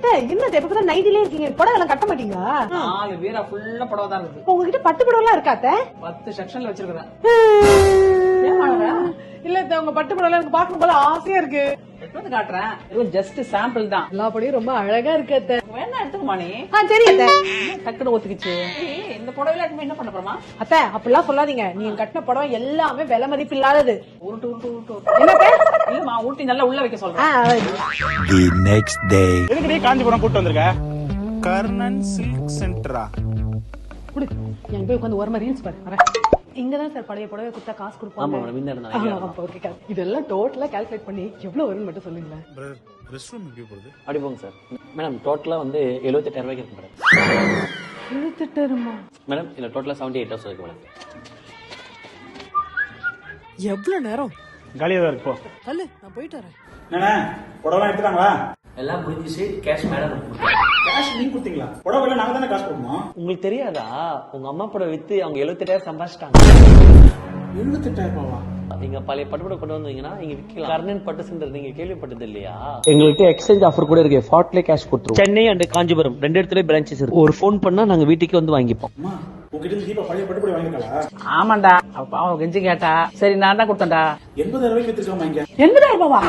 அத்தை என்ன எப்ப நைட்டிலே இருக்கீங்க, புடவை எல்லாம் கட்ட மாட்டீங்களா? 4 வீரா ஃபுல்லா புடவை தான் இருக்கு. உங்ககிட்ட பட்டு புடவை எல்லாம் இருக்கா அத்தை? 10 செக்ஷன்ல வச்சிருக்கேன். இல்ல அத்தை, உங்க பட்டு புடவை எனக்கு பார்க்கும் போல ஆசையா இருக்கு. எடுத்து காட்டுறேன். இது ஜஸ்ட் சாம்பிள் தான். எல்லா புடவையும் ரொம்ப அழகா இருக்கு அத்தை. வேணா எடுத்துக்கமா நீ. சரி அத்தை. டக்குனு ஒத்துக்கிச்சு. இந்த புடவைல எடுத்து என்ன பண்ண போறமா? அத்தை அப்படிலாம் சொல்லாதீங்க, நீங்க கட்டின புடவை எல்லாமே விலை மதிப்பு இல்லாதது. உருட்டு என்ன இல்லமா, ஊட்டி நல்லா உள்ள வைக்க சொல்றேன். The next day. எதுக்கு நீ காஞ்சிபுரம் கூட்டு வந்திருக்க? கர்ணன் சில்க் சென்டரா? குடு, எங்க போய் உட்காந்து ஓரமா ரீல்ஸ் பாரு. வரேன். இங்கதான் சார் பழைய புடவை கொடுத்தா காசு கொடுப்பாங்க. இதெல்லாம் டோட்டலா கால்குலேட் பண்ணி எவ்வளவு வரும்னு மட்டும் சொல்லுங்களேன். ரெஸ்ட் ரூம் எப்படி போறது? அப்படி போங்க சார். மேடம் டோட்டலா வந்து 78,000 ரூபாய்க்கு இருக்கு மேடம். 78,000? மேடம் இல்ல டோட்டலா 78 ஹவர்ஸ் இருக்கு மேடம். எவ்வளவு நேரம்? காலியா தான் இருக்கு போ. அல்ல நான் போயிட்டு வரேன். என்னண்ணே புடவை எடுத்துட்டாங்களா? எல்லாம் முடிஞ்சிச்சு. Cash madam. கேஷ் நீங்க கொடுத்தீங்களா? புடவை நாங்க தானே காசு கொடுக்கணும். உங்களுக்கு தெரியாதா? உங்க அம்மா படம் வித்து அவங்க 78,000 சம்பாதிச்சிட்டாங்க. 78,000 ரூபாவா? நீங்க பழைய பட்டுப்பட கொண்டு வந்தீங்கன்னா இங்க விக்கலாம். கர்ணன் பட்டு சென்டர் நீங்க கேள்விப்பட்டது இல்லையா? எங்கள்கிட்ட எக்ஸ்சேஞ்ச் ஆஃபர் கூட இருக்கு. 40 கேஷ் கொடுத்துருவோம். சென்னை அண்ட் காஞ்சிபுரம் 2 இடத்துல பிரான்ச்சஸ் இருக்கு. ஒரு ஃபோன் பண்ணா நாங்க வீட்டுக்கு வந்து வாங்கிப்போம். அம்மா உங்ககிட்ட இருந்து தீபா பழைய பட்டுப்படி வாங்கிருக்கா? ஆமாண்டா, அவ பாவம் கெஞ்சி கேட்டா. சரி நான் தான் கொடுத்தேன்டா. 80,000 ரூபாய்க்கு எடுத்துக்கோமா இங்க. 80,000 ரூபாவா?